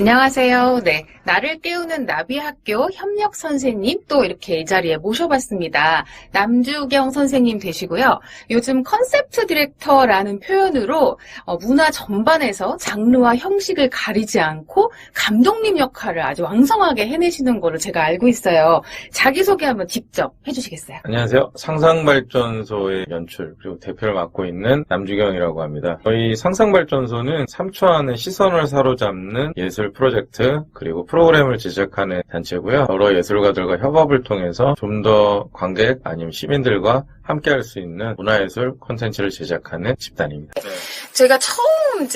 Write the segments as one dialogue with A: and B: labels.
A: 안녕하세요. 네, 나를 깨우는 나비학교 협력 선생님 또 이렇게 이 자리에 모셔봤습니다. 남주경 선생님 되시고요. 요즘 컨셉트 디렉터라는 표현으로 문화 전반에서 장르와 형식을 가리지 않고 감독님 역할을 아주 왕성하게 해내시는 거를 제가 알고 있어요. 자기소개 한번 직접 해주시겠어요?
B: 안녕하세요. 상상발전소의 연출 그리고 대표를 맡고 있는 남주경이라고 합니다. 저희 상상발전소는 3초 안에 시선을 사로잡는 예술 프로젝트 그리고 프로그램을 제작하는 단체고요. 여러 예술가들과 협업을 통해서 좀 더 관객 아니면 시민들과 함께할 수 있는 문화예술 콘텐츠를 제작하는 집단입니다.
A: 제가 처음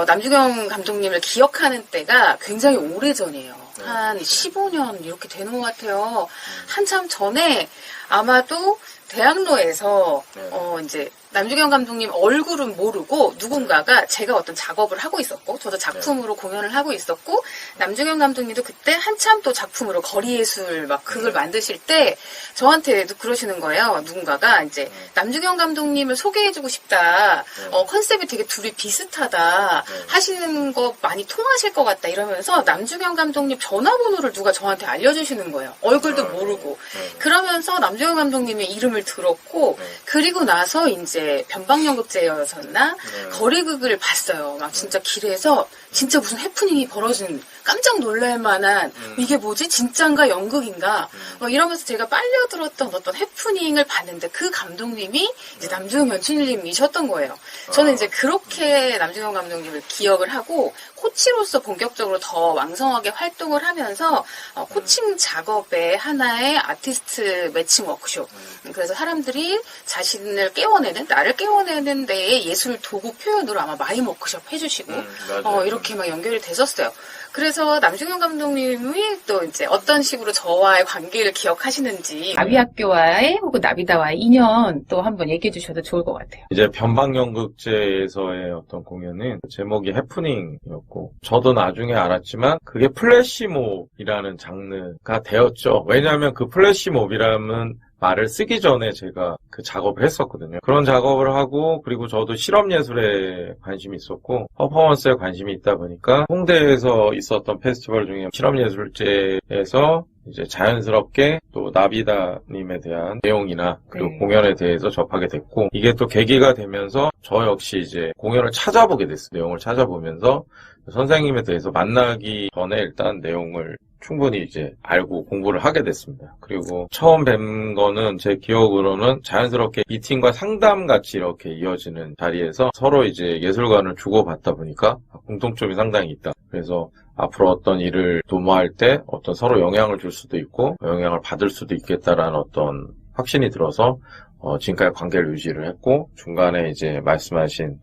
A: 남주경 감독님을 기억하는 때가 굉장히 오래전이에요. 한 15년 이렇게 되는 것 같아요. 한참 전에 아마도 대학로에서 남주경 감독님 얼굴은 모르고 누군가가 제가 어떤 작업을 하고 있었고 저도 작품으로 공연을 하고 있었고 남주경 감독님도 그때 한참 또 작품으로 거리예술 막 그걸 만드실 때 저한테도 그러시는 거예요. 누군가가 이제 남주경 감독님을 소개해주고 싶다. 컨셉이 되게 둘이 비슷하다. 하시는 거 많이 통하실 것 같다 이러면서 남주경 감독님 전화번호를 누가 저한테 알려주시는 거예요. 얼굴도 모르고. 그러면서 남주경 감독님의 이름을 들었고 그리고 나서 이제 변방연극제였었나 거리극을 봤어요. 막 진짜 길에서 진짜 무슨 해프닝이 벌어진 깜짝 놀랄 만한 이게 뭐지? 진짠가 연극인가? 이러면서 제가 빨려들었던 어떤 해프닝을 봤는데 그 감독님이 이제 남주경 연출님이셨던 거예요. 저는 이제 그렇게 남주경 감독님을 기억을 하고 코치로서 본격적으로 더 왕성하게 활동을 하면서 코칭 작업의 하나의 아티스트 매칭 워크숍. 그래서 사람들이 자신을 깨워내는, 나를 깨워내는 데의 예술 도구 표현으로 아마 마임 워크숍 해주시고 이렇게 막 연결이 됐었어요. 그래서 남주경 감독님이 또 이제 어떤 식으로 저와의 관계를 기억하시는지 나비학교와의 혹은 나비다와의 인연 또 한번 얘기해 주셔도 좋을 것 같아요.
B: 이제 변방연극제에서의 어떤 공연은 제목이 해프닝이었고 저도 나중에 알았지만 그게 플래시몹이라는 장르가 되었죠. 왜냐하면 그 플래시몹이라는 말을 쓰기 전에 제가 그 작업을 했었거든요. 그런 작업을 하고 그리고 저도 실험예술에 관심이 있었고 퍼포먼스에 관심이 있다 보니까 홍대에서 있었던 페스티벌 중에 실험예술제에서 이제 자연스럽게 또 나비다님에 대한 내용이나 그리고 공연에 대해서 접하게 됐고 이게 또 계기가 되면서 저 역시 이제 공연을 찾아보게 됐어요. 내용을 찾아보면서 선생님에 대해서 만나기 전에 일단 내용을 충분히 이제 알고 공부를 하게 됐습니다. 그리고 처음 뵌 거는 제 기억으로는 자연스럽게 미팅과 상담 같이 이렇게 이어지는 자리에서 서로 이제 예술관을 주고받다 보니까 공통점이 상당히 있다. 그래서 앞으로 어떤 일을 도모할 때 어떤 서로 영향을 줄 수도 있고 영향을 받을 수도 있겠다라는 어떤 확신이 들어서 지금까지 관계를 유지를 했고 중간에 이제 말씀하신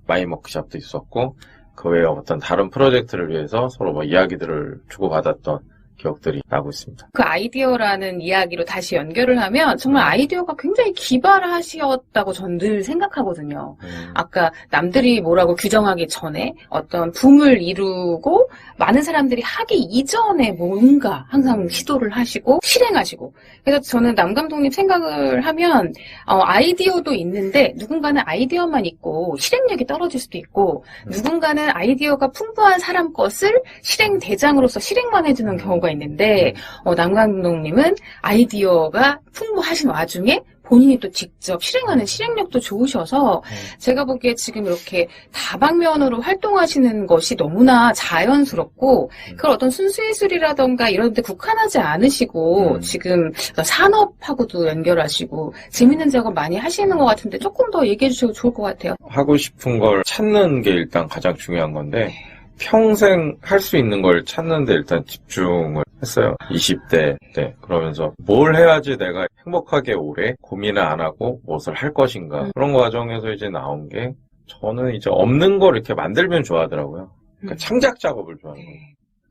B: 마임 워크숍도 있었고 그 외에 어떤 다른 프로젝트를 위해서 서로 이야기들을 주고받았던 기억들이 나고 있습니다.
A: 그 아이디어라는 이야기로 다시 연결을 하면 정말 아이디어가 굉장히 기발하셨다고 전 늘 생각하거든요. 아까 남들이 뭐라고 규정하기 전에 어떤 붐을 이루고 많은 사람들이 하기 이전에 뭔가 항상 시도를 하시고 실행하시고 그래서 저는 남 감독님 생각을 하면 아이디어도 있는데 누군가는 아이디어만 있고 실행력이 떨어질 수도 있고 누군가는 아이디어가 풍부한 사람 것을 실행 대장으로서 실행만 해주는 경우가 있는데 남 감독님은 아이디어가 풍부하신 와중에 본인이 또 직접 실행하는 실행력도 좋으셔서 제가 보기에 지금 이렇게 다방면으로 활동하시는 것이 너무나 자연스럽고 그걸 어떤 순수예술이라던가 이런 데 국한하지 않으시고 지금 산업하고도 연결하시고 재밌는 작업 많이 하시는 것 같은데 조금 더 얘기해 주셔도 좋을 것 같아요.
B: 하고 싶은 걸 찾는 게 일단 가장 중요한 건데 평생 할 수 있는 걸 찾는데 일단 집중을 했어요. 20대 때. 그러면서 뭘 해야지 내가 행복하게 오래 고민을 안 하고 무엇을 할 것인가. 그런 과정에서 이제 나온 게 저는 이제 없는 걸 이렇게 만들면 좋아하더라고요. 그러니까 창작 작업을 좋아하는 거예요.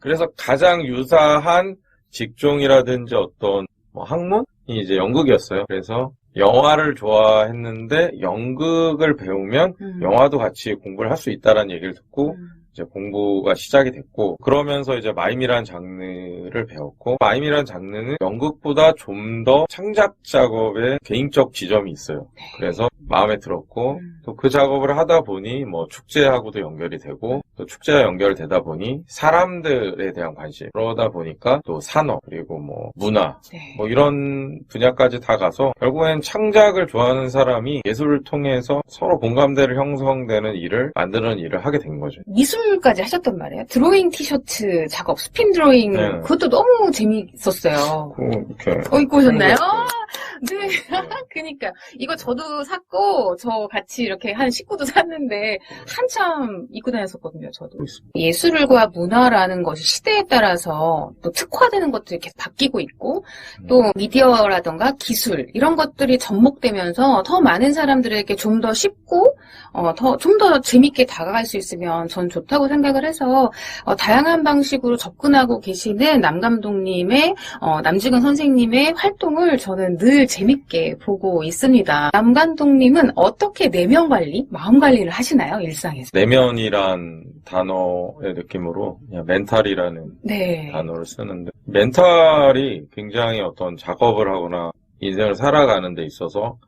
B: 그래서 가장 유사한 직종이라든지 어떤 학문이 이제 연극이었어요. 그래서 영화를 좋아했는데 연극을 배우면 영화도 같이 공부를 할 수 있다라는 얘기를 듣고 이제 공부가 시작이 됐고, 그러면서 이제 마임이란 장르를 배웠고, 마임이란 장르는 연극보다 좀 더 창작 작업에 개인적 지점이 있어요. 그래서 마음에 들었고, 또 그 작업을 하다 보니 뭐 축제하고도 연결이 되고, 또 축제와 연결되다 보니 사람들에 대한 관심, 그러다 보니까 또 산업, 그리고 뭐 문화, 뭐 이런 분야까지 다 가서 결국엔 창작을 좋아하는 사람이 예술을 통해서 서로 공감대를 형성되는 일을 만드는 일을 하게 된 거죠.
A: 미술까지 하셨단 말이에요. 드로잉 티셔츠 작업, 스핀 드로잉.
B: 네.
A: 그것도 너무 재밌었어요.
B: 이렇게.
A: 입고 오셨나요? 네. 그니까. 이거 저도 샀고, 저 같이 이렇게 한 식구도 샀는데, 한참 입고 다녔었거든요, 저도. 예술과 문화라는 것이 시대에 따라서 또 특화되는 것들이 계속 바뀌고 있고, 또 미디어라던가 기술, 이런 것들이 접목되면서 더 많은 사람들에게 좀 더 쉽고, 좀 더 재밌게 다가갈 수 있으면 전 좋다고 생각을 해서, 다양한 방식으로 접근하고 계시는 남 감독님의, 남주근 선생님의 활동을 저는 늘 재밌게 보고 있습니다. 남 감독님은 어떻게 내면 관리, 마음 관리를 하시나요, 일상에서?
B: 내면이란 단어의 느낌으로 그냥 멘탈이라는
A: 네.
B: 단어를 쓰는데, 멘탈이 굉장히 어떤 작업을 하거나 인생을 살아가는 데 있어서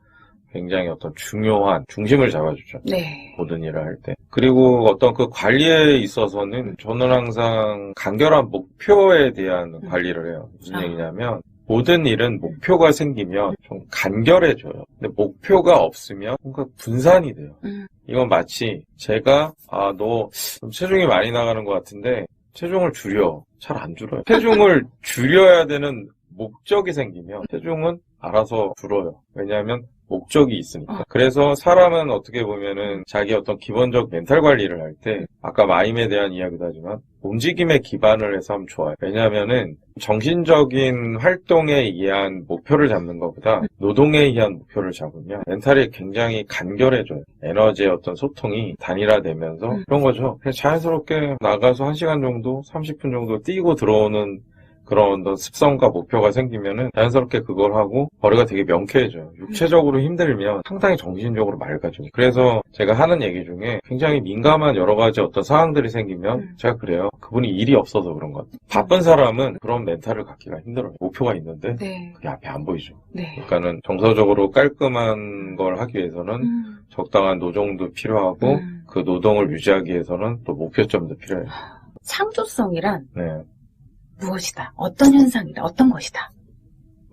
B: 굉장히 어떤 중요한 중심을 잡아주죠.
A: 네.
B: 모든 일을 할 때. 그리고 어떤 그 관리에 있어서는 저는 항상 간결한 목표에 대한 관리를 해요. 무슨 얘기냐면 모든 일은 목표가 생기면 좀 간결해져요. 근데 목표가 없으면 뭔가 분산이 돼요. 이건 마치 제가 너 체중이 많이 나가는 것 같은데 체중을 줄여. 잘 안 줄어요. 체중을 줄여야 되는 목적이 생기면 체중은 알아서 줄어요. 왜냐하면 목적이 있으니까. 그래서 사람은 어떻게 보면은 자기 어떤 기본적 멘탈 관리를 할 때 아까 마임에 대한 이야기도 하지만 움직임에 기반을 해서 하면 좋아요. 왜냐하면은 정신적인 활동에 의한 목표를 잡는 것보다 노동에 의한 목표를 잡으면 멘탈이 굉장히 간결해져요. 에너지의 어떤 소통이 단일화되면서 그런 거죠. 그냥 자연스럽게 나가서 1시간 정도, 30분 정도 뛰고 들어오는 그런 어떤 습성과 목표가 생기면은 자연스럽게 그걸 하고 머리가 되게 명쾌해져요. 육체적으로 힘들면 상당히 정신적으로 맑아져요. 그래서 제가 하는 얘기 중에 굉장히 민감한 여러 가지 어떤 상황들이 생기면 제가 그래요. 그분이 일이 없어서 그런 것 같아요. 바쁜 사람은 그런 멘탈을 갖기가 힘들어요. 목표가 있는데 그게 앞에 안 보이죠. 그러니까는 정서적으로 깔끔한 걸 하기 위해서는 적당한 노동도 필요하고 그 노동을 유지하기 위해서는 또 목표점도 필요해요.
A: 창조성이란
B: 네.
A: 무엇이다? 어떤 현상이다? 어떤 것이다?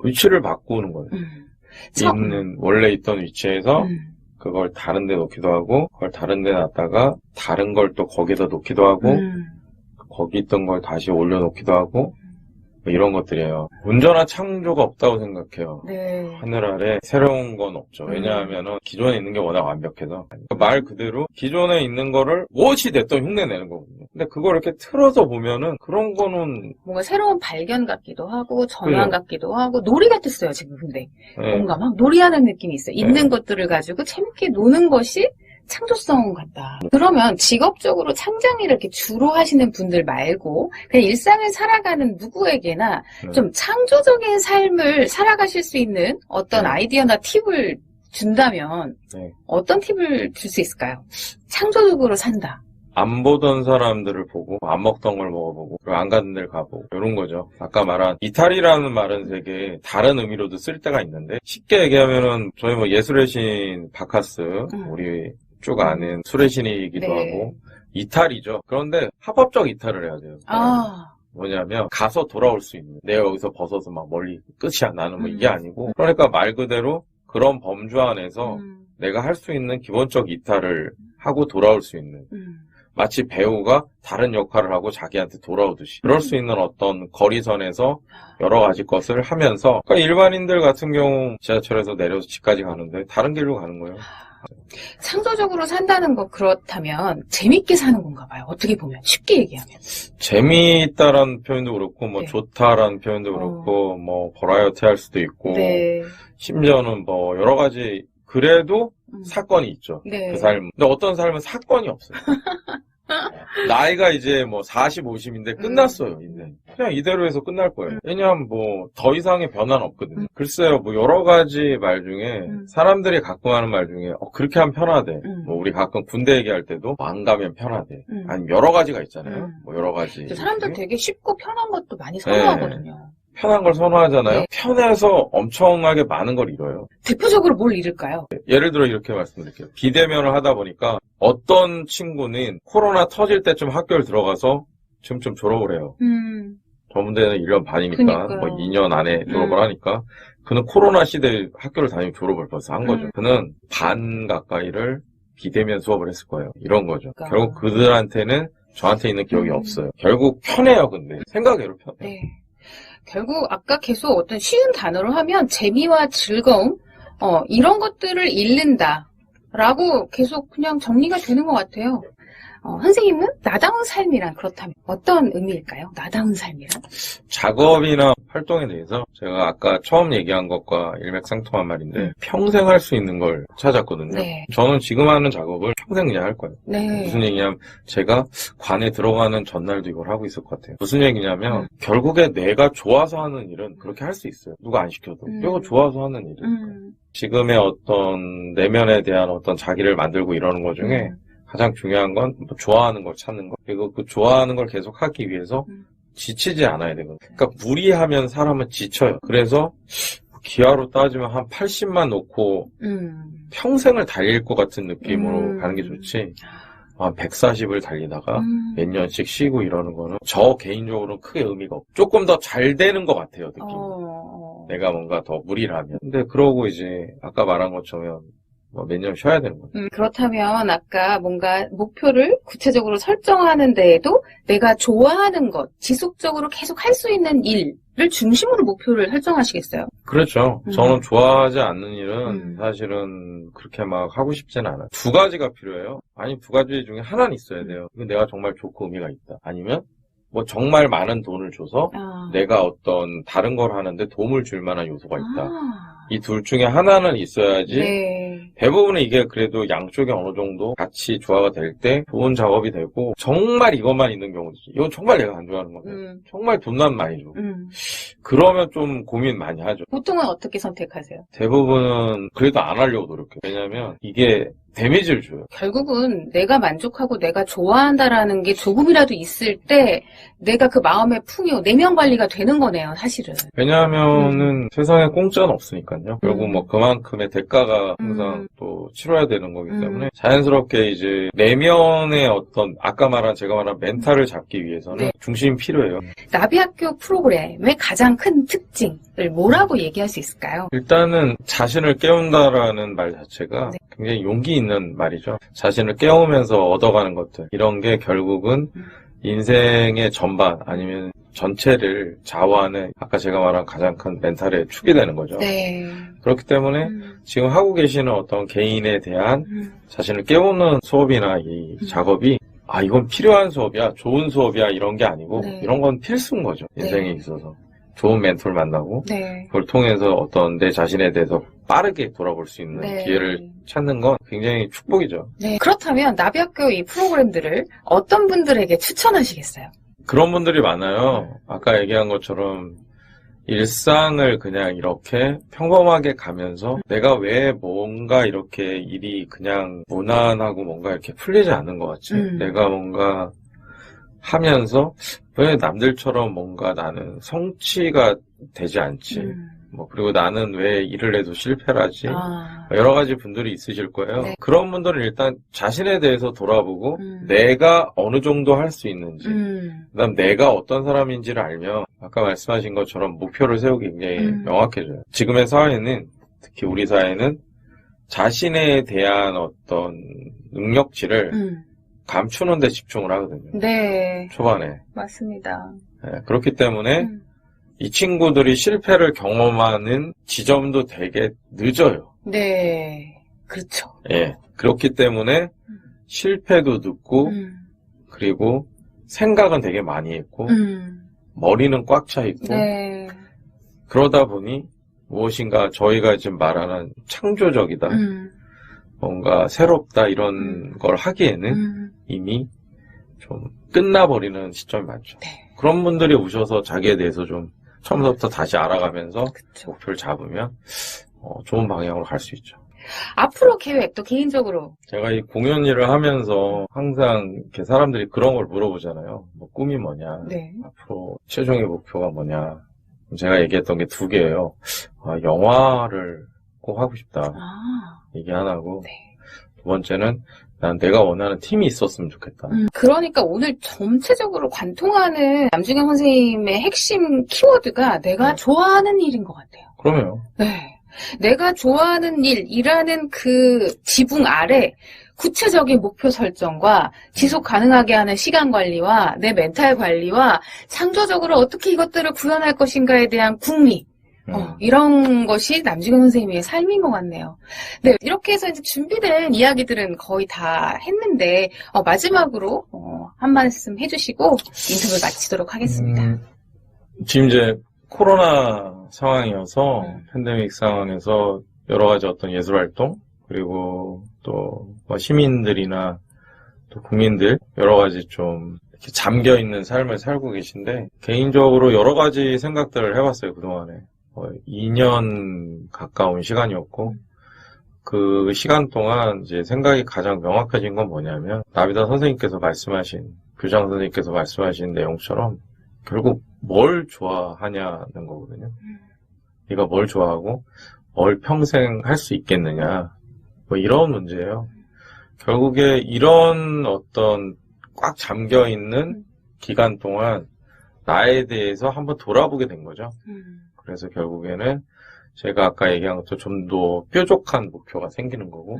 B: 위치를 바꾸는 거예요. 원래 있던 위치에서 그걸 다른 데 놓기도 하고, 그걸 다른 데 놨다가 다른 걸 또 거기다 놓기도 하고, 거기 있던 걸 다시 올려놓기도 하고, 뭐 이런 것들이에요. 온전한 창조가 없다고 생각해요.
A: 네.
B: 하늘 아래 새로운 건 없죠. 왜냐하면 기존에 있는 게 워낙 완벽해서. 말 그대로 기존에 있는 거를 무엇이 됐든 흉내내는 거거든요. 근데 그걸 이렇게 틀어서 보면은 그런 거는
A: 뭔가 새로운 발견 같기도 하고 전환 같기도 하고 놀이 같았어요 지금. 근데 뭔가 막 놀이하는 느낌이 있어요. 있는 것들을 가지고 재밌게 노는 것이 창조성 같다. 그러면 직업적으로 창작일을 이렇게 주로 하시는 분들 말고 그냥 일상을 살아가는 누구에게나 좀 창조적인 삶을 살아가실 수 있는 어떤 아이디어나 팁을 준다면 어떤 팁을 줄 수 있을까요? 창조적으로 산다.
B: 안 보던 사람들을 보고 안 먹던 걸 먹어보고 그리고 안 가는 데를 가보고 이런 거죠. 아까 말한 이탈이라는 말은 되게 다른 의미로도 쓸 때가 있는데 쉽게 얘기하면은 저희 뭐 예술의 신 바카스 우리 쭉 아는 술의 신이기도 하고 이탈이죠. 그런데 합법적 이탈을 해야 돼요. 뭐냐면 가서 돌아올 수 있는 내가 여기서 벗어서 막 멀리 끝이야 나는 뭐 이게 아니고 그러니까 말 그대로 그런 범주 안에서 내가 할 수 있는 기본적 이탈을 하고 돌아올 수 있는 마치 배우가 다른 역할을 하고 자기한테 돌아오듯이 그럴 수 있는 어떤 거리선에서 여러 가지 것을 하면서 그러니까 일반인들 같은 경우 지하철에서 내려서 집까지 가는데 다른 길로 가는 거예요.
A: 창조적으로 산다는 거 그렇다면 재밌게 사는 건가 봐요. 어떻게 보면 쉽게 얘기하면
B: 재미있다라는 표현도 그렇고 뭐 좋다라는 표현도 그렇고 뭐 버라이어티 할 수도 있고 심지어는 뭐 여러 가지 그래도 사건이 있죠. 그 삶. 근데 어떤 삶은 사건이 없어요. 나이가 이제 뭐 40, 50인데 끝났어요, 인생. 그냥 이대로 해서 끝날 거예요. 왜냐하면 뭐 더 이상의 변화는 없거든요. 글쎄요, 뭐 여러 가지 말 중에 사람들이 가끔 하는 말 중에 그렇게 하면 편하대. 뭐 우리 가끔 군대 얘기할 때도 안 가면 편하대. 아니면 여러 가지가 있잖아요. 뭐 여러 가지.
A: 사람들 되게 쉽고 편한 것도 많이 선호하거든요.
B: 네. 편한 걸 선호하잖아요.
A: 네.
B: 편해서 엄청나게 많은 걸 잃어요.
A: 대표적으로 뭘 잃을까요?
B: 예를 들어 이렇게 말씀드릴게요. 비대면을 하다 보니까 어떤 친구는 코로나 터질 때쯤 학교를 들어가서 지금쯤 졸업을 해요. 전문대는 1년 반이니까
A: 그러니까요.
B: 뭐 2년 안에 졸업을 하니까 그는 코로나 시대에 학교를 다니고 졸업을 벌써 한 거죠. 그는 반 가까이를 비대면 수업을 했을 거예요. 이런 거죠.
A: 그러니까.
B: 결국 그들한테는 저한테 있는 기억이 없어요. 결국 편해요, 근데. 생각외로 편해요.
A: 네. 결국 아까 계속 어떤 쉬운 단어로 하면 재미와 즐거움 이런 것들을 잃는다라고 계속 그냥 정리가 되는 것 같아요. 선생님은 나다운 삶이란 그렇다면 어떤 의미일까요? 나다운 삶이란?
B: 작업이나 활동에 대해서 제가 아까 처음 얘기한 것과 일맥상통한 말인데 평생 할 수 있는 걸 찾았거든요.
A: 네.
B: 저는 지금 하는 작업을 평생 그냥 할 거예요.
A: 네.
B: 무슨 얘기냐면 제가 관에 들어가는 전날도 이걸 하고 있을 것 같아요. 무슨 얘기냐면 결국에 내가 좋아서 하는 일은 그렇게 할 수 있어요. 누가 안 시켜도. 이거 좋아서 하는 일이니까. 지금의 어떤 내면에 대한 어떤 자기를 만들고 이러는 것 중에 가장 중요한 건 좋아하는 걸 찾는 것. 그리고 그 좋아하는 걸 계속 하기 위해서 지치지 않아야 되거든요. 그러니까 무리하면 사람은 지쳐요. 그래서 기하로 따지면 한 80만 놓고 평생을 달릴 것 같은 느낌으로 가는 게 좋지. 한 140을 달리다가 몇 년씩 쉬고 이러는 거는 저 개인적으로는 크게 의미가 없고 조금 더 잘 되는 것 같아요, 느낌이. 내가 뭔가 더 무리를 하면. 근데 그러고 이제 아까 말한 것처럼 몇 년 쉬어야 되는 거죠.
A: 그렇다면 아까 뭔가 목표를 구체적으로 설정하는 데에도 내가 좋아하는 것, 지속적으로 계속 할 수 있는 일을 중심으로 목표를 설정하시겠어요?
B: 그렇죠. 저는 좋아하지 않는 일은 사실은 그렇게 막 하고 싶지는 않아요. 두 가지가 필요해요. 아니, 두 가지 중에 하나는 있어야 돼요. 이건 내가 정말 좋고 의미가 있다. 아니면 뭐 정말 많은 돈을 줘서 내가 어떤 다른 걸 하는데 도움을 줄 만한 요소가 있다. 이 둘 중에 하나는 있어야지.
A: 네.
B: 대부분은 이게 그래도 양쪽이 어느 정도 같이 조화가 될 때 좋은 작업이 되고 정말 이것만 있는 경우도 있지. 이건 정말 내가 안 좋아하는 건데 정말 돈만 많이 줘. 그러면 좀 고민 많이 하죠.
A: 보통은 어떻게 선택하세요?
B: 대부분은 그래도 안 하려고 노력해요. 왜냐면 이게 데미지를 줘요.
A: 결국은 내가 만족하고 내가 좋아한다라는 게 조금이라도 있을 때 내가 그 마음의 풍요, 내면 관리가 되는 거네요, 사실은.
B: 왜냐하면은 세상에 공짜는 없으니까요. 결국 뭐 그만큼의 대가가 항상 또 치러야 되는 거기 때문에 자연스럽게 이제 내면의 어떤 아까 말한 제가 말한 멘탈을 잡기 위해서는
A: 네.
B: 중심이 필요해요.
A: 나비학교 프로그램의 가장 큰 특징을 뭐라고 얘기할 수 있을까요?
B: 일단은 자신을 깨운다라는 말 자체가
A: 네.
B: 굉장히 용기 있는 말이죠. 자신을 깨우면서 얻어가는 것들 이런 게 결국은 인생의 전반 아니면 전체를 좌우하는 아까 제가 말한 가장 큰 멘탈의 축이 되는 거죠.
A: 네.
B: 그렇기 때문에 지금 하고 계시는 어떤 개인에 대한 자신을 깨우는 수업이나 이 작업이 이건 필요한 수업이야, 좋은 수업이야 이런 게 아니고
A: 네.
B: 이런 건 필수인 거죠. 인생에
A: 네.
B: 있어서. 좋은 멘토를 만나고
A: 네.
B: 그걸 통해서 어떤 내 자신에 대해서 빠르게 돌아볼 수 있는
A: 네.
B: 기회를 찾는 건 굉장히 축복이죠.
A: 네. 그렇다면 나비학교 이 프로그램들을 어떤 분들에게 추천하시겠어요?
B: 그런 분들이 많아요. 아까 얘기한 것처럼 일상을 그냥 이렇게 평범하게 가면서 내가 왜 뭔가 이렇게 일이 그냥 무난하고 뭔가 이렇게 풀리지 않는 것 같지? 내가 뭔가 하면서 왜 남들처럼 뭔가 나는 성취가 되지 않지? 그리고 나는 왜 일을 해도 실패를 하지? 여러 가지 분들이 있으실 거예요.
A: 네.
B: 그런 분들은 일단 자신에 대해서 돌아보고 내가 어느 정도 할 수 있는지 그다음 내가 어떤 사람인지를 알면 아까 말씀하신 것처럼 목표를 세우기 굉장히 명확해져요. 지금의 사회는 특히 우리 사회는 자신에 대한 어떤 능력치를 감추는 데 집중을 하거든요.
A: 네.
B: 초반에.
A: 맞습니다.
B: 네, 그렇기 때문에 이 친구들이 실패를 경험하는 지점도 되게 늦어요.
A: 네. 그렇죠.
B: 예. 그렇기 때문에 실패도 늦고 그리고 생각은 되게 많이 했고 머리는 꽉 차 있고
A: 네.
B: 그러다 보니 무엇인가 저희가 지금 말하는 창조적이다. 뭔가 새롭다 이런 걸 하기에는 이미 좀 끝나버리는 시점이 많죠.
A: 네.
B: 그런 분들이 오셔서 자기에 대해서 좀 처음부터 다시 알아가면서
A: 그쵸.
B: 목표를 잡으면 좋은 방향으로 갈 수 있죠.
A: 앞으로 계획, 또 개인적으로.
B: 제가 이 공연 일을 하면서 항상 이렇게 사람들이 그런 걸 물어보잖아요. 뭐 꿈이 뭐냐,
A: 네.
B: 앞으로 최종의 목표가 뭐냐. 제가 얘기했던 게 두 개예요. 영화를 꼭 하고 싶다. 이게 하나고,
A: 네.
B: 두 번째는 난 내가 원하는 팀이 있었으면 좋겠다.
A: 그러니까 오늘 전체적으로 관통하는 남중현 선생님의 핵심 키워드가 내가
B: 네.
A: 좋아하는 일인 것 같아요.
B: 그러면
A: 네. 내가 좋아하는 일이라는 그 지붕 아래 구체적인 목표 설정과 지속 가능하게 하는 시간 관리와 내 멘탈 관리와 창조적으로 어떻게 이것들을 구현할 것인가에 대한 궁리, 이런 것이 남중현 선생님의 삶인 것 같네요. 네, 이렇게 해서 이제 준비된 이야기들은 거의 다 했는데, 마지막으로, 한 말씀 해주시고, 인터뷰를 마치도록 하겠습니다.
B: 지금 이제 코로나 상황이어서, 팬데믹 상황에서 여러 가지 어떤 예술 활동, 그리고 또 시민들이나 또 국민들, 여러 가지 좀 이렇게 잠겨 있는 삶을 살고 계신데, 개인적으로 여러 가지 생각들을 해봤어요, 그동안에. 2년 가까운 시간이었고, 그 시간 동안 이제 생각이 가장 명확해진 건 뭐냐면, 나비다 선생님께서 말씀하신, 교장 선생님께서 말씀하신 내용처럼, 결국 뭘 좋아하냐는 거거든요. 네가 뭘 좋아하고, 뭘 평생 할 수 있겠느냐, 뭐 이런 문제예요. 결국에 이런 어떤 꽉 잠겨 있는 기간 동안 나에 대해서 한번 돌아보게 된 거죠. 그래서 결국에는 제가 아까 얘기한 것도 좀 더 뾰족한 목표가 생기는 거고,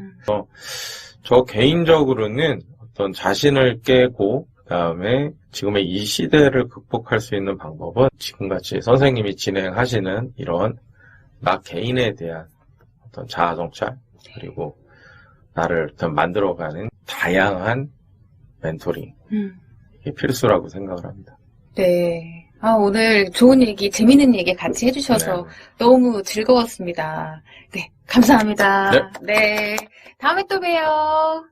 B: 저 개인적으로는 어떤 자신을 깨고, 그 다음에 지금의 이 시대를 극복할 수 있는 방법은 지금같이 선생님이 진행하시는 이런 나 개인에 대한 어떤 자아 성찰, 그리고 나를 어떤 만들어가는 다양한 멘토링, 이게 필수라고 생각을 합니다.
A: 네. 오늘 좋은 얘기, 재밌는 얘기 같이 해주셔서 너무 즐거웠습니다. 네, 감사합니다. 네. 다음에 또 봬요.